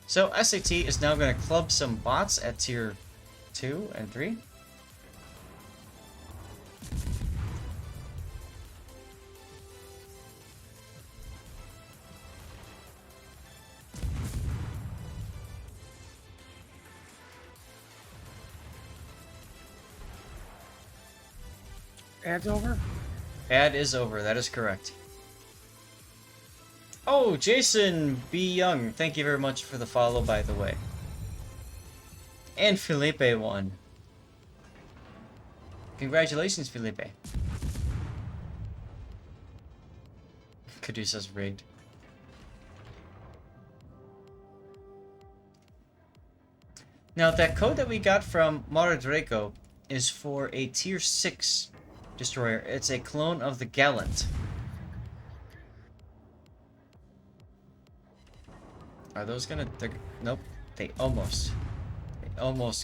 So SAT is now going to club some bots at tier 2 and 3. Ad's over? Ad is over, that is correct. Oh, Jason B. Young, thank you very much for the follow, by the way. And Felipe won. Congratulations, Felipe. Caduceus rigged. Now, that code that we got from Maredraco is for a tier 6 destroyer. It's a clone of the Gallant. Are those gonna... Nope. They almost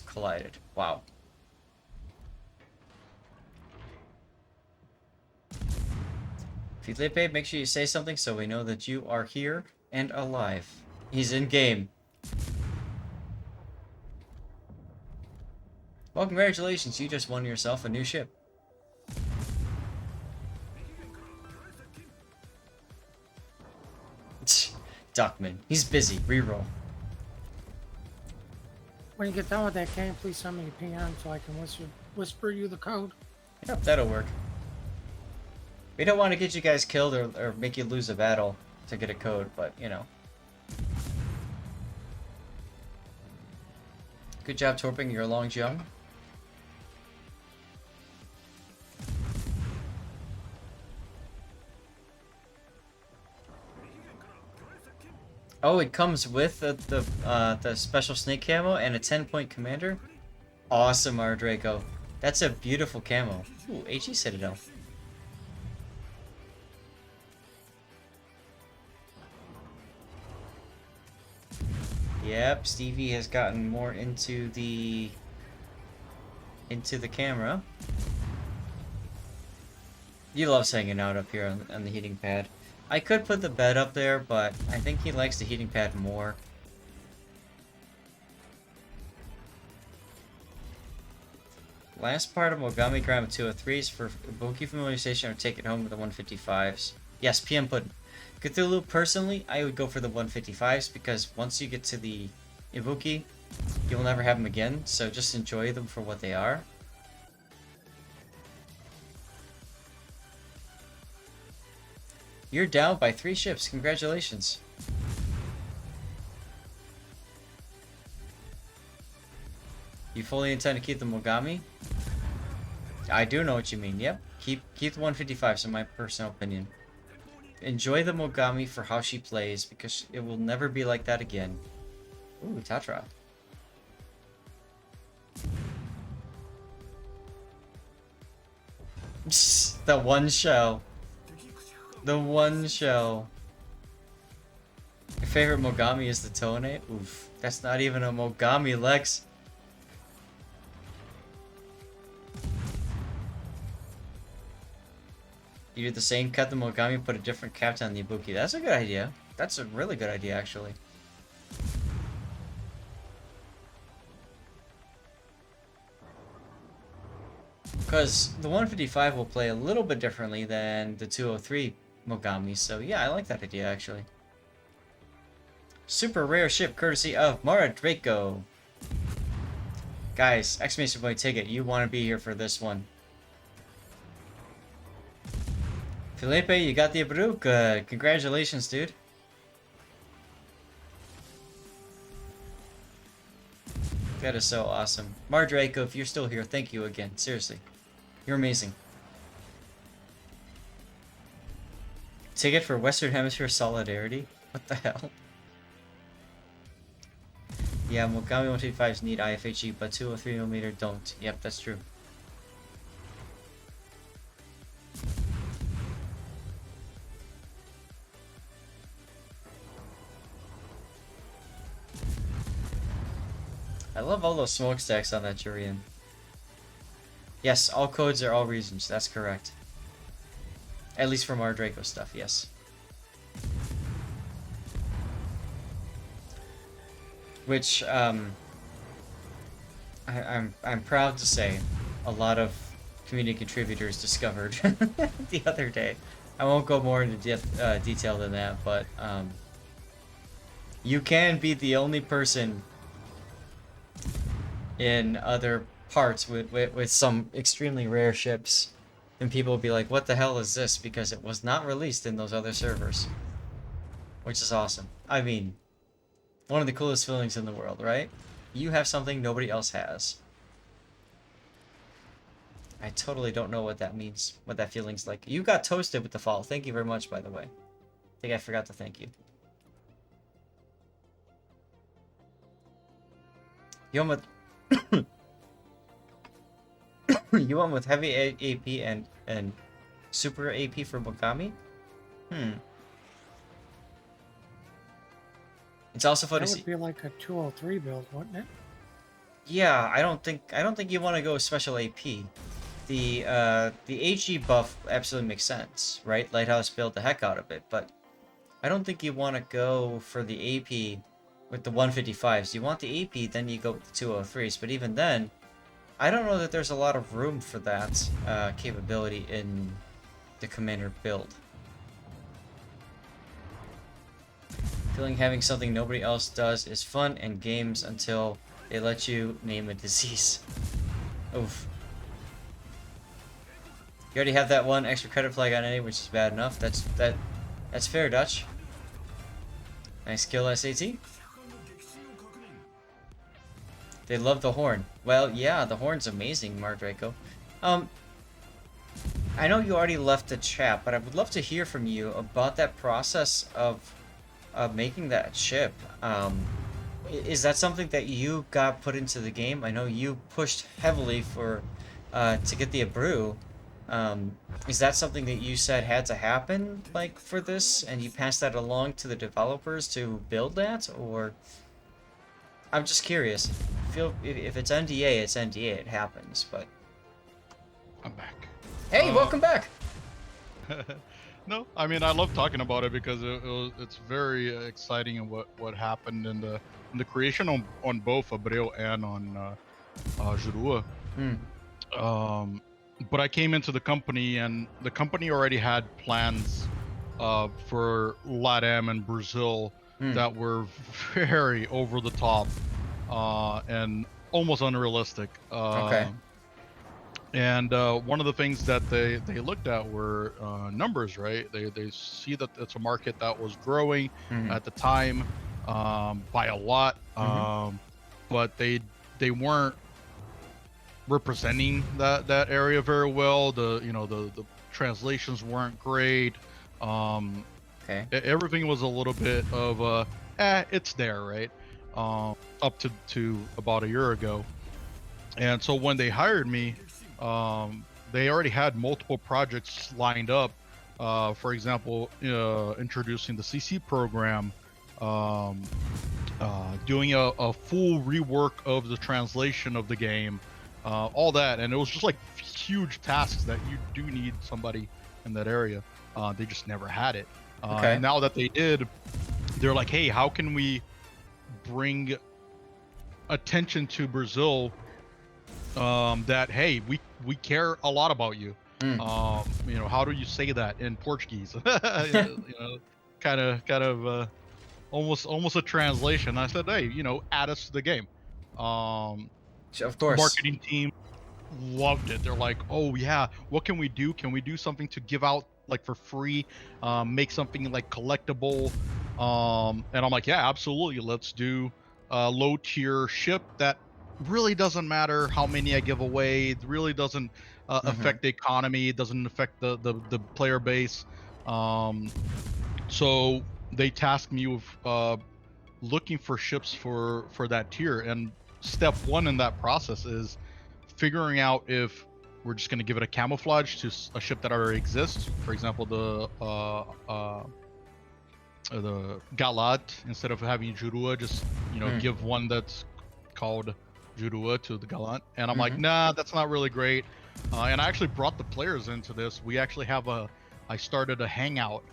collided. Wow. Felipe, make sure you say something so we know that you are here and alive. He's in game. Well, congratulations, you just won yourself a new ship. Duckman, he's busy. Reroll. When you get done with that game, please send me a PM so I can whisper you the code. Yep, that'll work. We don't want to get you guys killed or make you lose a battle to get a code, but, you know. Good job torping your long jump. Oh, it comes with the special snake camo and a 10-point commander? Awesome, Maredraco. That's a beautiful camo. Ooh, HE Citadel. Yep, Stevie has gotten more into the camera. He loves hanging out up here on the heating pad. I could put the bed up there, but I think he likes the heating pad more. Last part of Mogami Grime 203s for Ibuki familiarization or take it home with the 155s. Yes, PM Puddin. Cthulhu, personally, I would go for the 155s because once you get to the Ibuki, you will never have them again, so just enjoy them for what they are. You're down by 3 ships. Congratulations. You fully intend to keep the Mogami? I do know what you mean. Yep. Keep the 155s in my personal opinion. Enjoy the Mogami for how she plays because it will never be like that again. Ooh, Tatra. The one shell. The one shell. Your favorite Mogami is the Tone? Oof. That's not even a Mogami, Lex. You do the same, cut the Mogami, put a different captain on the Ibuki. That's a good idea. That's a really good idea, actually. Because the 155 will play a little bit differently than the 203 Mogami, so yeah, I like that idea, actually. Super rare ship courtesy of Maredraco. Guys, exclamation point ticket, you want to be here for this one. Felipe, you got the Abreu? Good. Congratulations, dude. That is so awesome. Maredraco, if you're still here, thank you again. Seriously. You're amazing. Ticket for Western Hemisphere Solidarity? What the hell? Yeah, Mogami 155s need IFHE, but 203mm don't. Yep, that's true. I love all those smokestacks on that Jurian. Yes, all codes are all regions, that's correct. At least for Maredraco stuff, yes. which I'm proud to say a lot of community contributors discovered the other day. I won't go more into detail than that, but you can be the only person in other parts with some extremely rare ships, and people will be like, what the hell is this? Because it was not released in those other servers, which is awesome. I mean, one of the coolest feelings in the world, right? You have something nobody else has. I totally don't know what that means, what that feeling's like. You got toasted with the fall. Thank you very much, by the way. I think I forgot to thank you. You went with you went with heavy AP and super AP for Mogami? Hmm. It's also fun to see. That would be like a 203 build, wouldn't it? Yeah, I don't think you want to go special AP. The HE buff absolutely makes sense, right? Lighthouse build the heck out of it, but I don't think you want to go for the AP with the 155s. You want the AP, then you go with the 203s, but even then, I don't know that there's a lot of room for that capability in the commander build. Feeling having something nobody else does is fun in games until they let you name a disease. Oof. You already have that one extra credit flag on any, which is bad enough. That's fair, Dutch. Nice kill, SAT. They love the horn. Well, yeah, the horn's amazing, Maredraco. I know you already left the chat, but I would love to hear from you about that process of making that ship. Is that something that you got put into the game? I know you pushed heavily for to get the Abreu. Is that something that you said had to happen, like, for this, and you passed that along to the developers to build that, or? I'm just curious. If it's NDA, it's NDA. It happens, but. I'm back. Hey, welcome back. No, I mean I love talking about it because it's very exciting and what happened in the creation on both Abreu and on Jurua. But I came into the company and the company already had plans for LATAM and Brazil that were very over the top and almost unrealistic. Okay. And one of the things that they looked at were numbers, right? They see that it's a market that was growing at the time by a lot, but they weren't representing that area very well. The translations weren't great. Okay. Everything was a little bit of it's there, right? Up to about a year ago. And so when they hired me, they already had multiple projects lined up. For example, introducing the CC program, doing a full rework of the translation of the game, all that. And it was just like huge tasks that you do need somebody in that area. They just never had it. Okay. And now that they did, they're like, hey, how can we bring attention to Brazil that, hey, we care a lot about you. How do you say that in Portuguese? Kind of almost a translation. I said, hey, add us to the game. Of course. Marketing team loved it. They're like, oh yeah, what can we do? Can we do something to give out like for free? Make something like collectible? And I'm like, yeah, absolutely. Let's do a low tier ship that really doesn't matter how many I give away. It really doesn't affect the economy. It doesn't affect the player base. So they tasked me with looking for ships for that tier. And step one in that process is figuring out if we're just going to give it a camouflage to a ship that already exists. For example, the Galat, instead of having Jurua, just give one that's called Jurua to the Galant. And I'm like, nah, that's not really great. And I actually brought the players into this. We actually have I started a hangout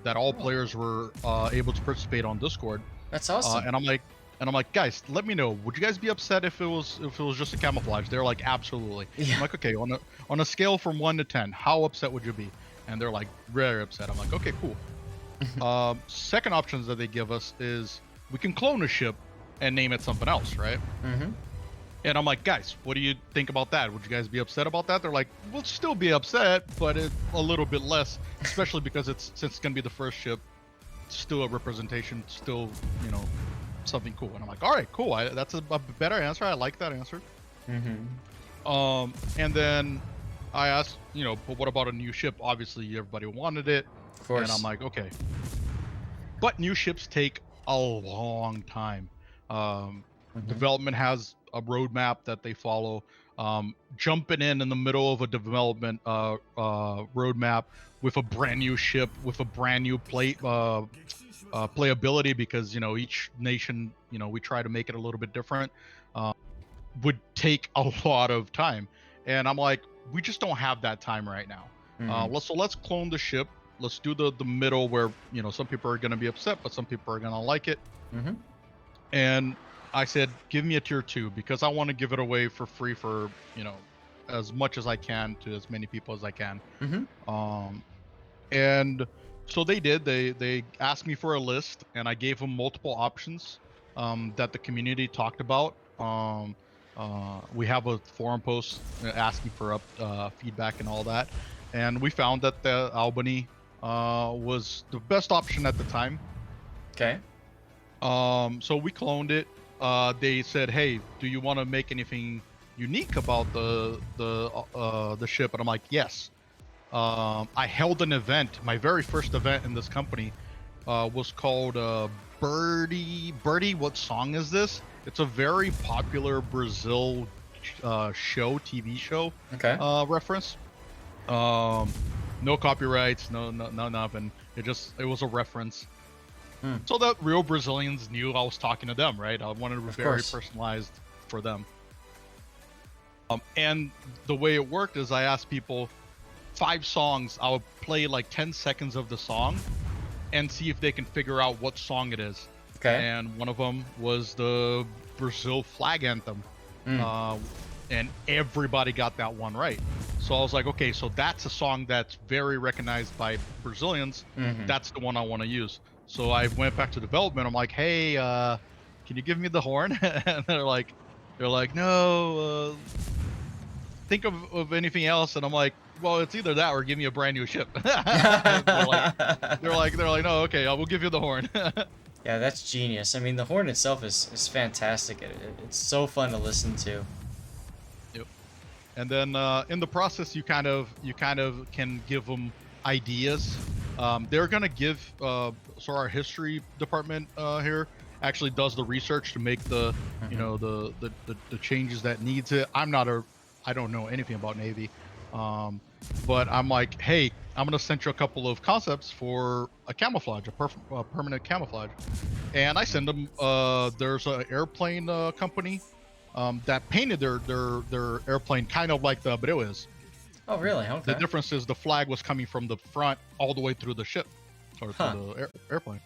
that all players were able to participate on Discord. That's awesome. And I'm like, And I'm like, guys, let me know. Would you guys be upset if it was just a camouflage? They're like, absolutely. Yeah. I'm like, okay, on a scale from 1 to 10, how upset would you be? And they're like, very upset. I'm like, okay, cool. Second options that they give us is we can clone a ship and name it something else, right? Mm-hmm. And I'm like, guys, what do you think about that? Would you guys be upset about that? They're like, we'll still be upset, but a little bit less, especially because since it's gonna be the first ship, still a representation, still, you know, something cool. And I'm like, all right, cool. That's a better answer. I like that answer. Mm-hmm. And then I asked, you know, but what about a new ship? Obviously, everybody wanted it. Of course. And I'm like, okay. But new ships take a long time. Development has a roadmap that they follow. Jumping in the middle of a development roadmap with a brand new ship, with a brand new playability, because, you know, each nation, you know, we try to make it a little bit different, would take a lot of time. And I'm like, we just don't have that time right now. Let's clone the ship. Let's do the middle where, you know, some people are going to be upset, but some people are going to like it. And I said, give me a tier 2, because I want to give it away for free for, you know, as much as I can to as many people as I can. And so they did. They asked me for a list, and I gave them multiple options that the community talked about. We have a forum post asking for feedback and all that, and we found that the Albany was the best option at the time. Okay. So we cloned it. They said, "Hey, do you want to make anything unique about the ship?" And I'm like, "Yes." I held an event. My very first event in this company was called Birdie. What song is this? It's a very popular Brazil TV show. Okay. Reference. No copyrights, no nothing. It was a reference. So that real Brazilians knew I was talking to them, right? I wanted it very personalized for them. And the way it worked is I asked people 5 songs. I would play like 10 seconds of the song and see if they can figure out what song it is. Okay. And one of them was the Brazil flag anthem. And everybody got that one right. So I was like, okay, so that's a song that's very recognized by Brazilians. That's the one I want to use. So I went back to development. I'm like, hey, can you give me the horn? And they're like, no, think of anything else. And I'm like, well, it's either that or give me a brand new ship. they're like, no, okay, I will give you the horn. Yeah, that's genius. I mean, the horn itself is fantastic. It's so fun to listen to. Yep. And then in the process, you kind of can give them ideas. They're gonna give so our history department here actually does the research to make the you know the changes that needs it. I don't know anything about Navy, but I'm like, hey, I'm gonna send you a couple of concepts for a camouflage, a permanent camouflage, and I send them. There's an airplane company that painted their airplane kind of like the Brewis. Oh, really? Okay. The difference is the flag was coming from the front all the way through the ship or through the airplane.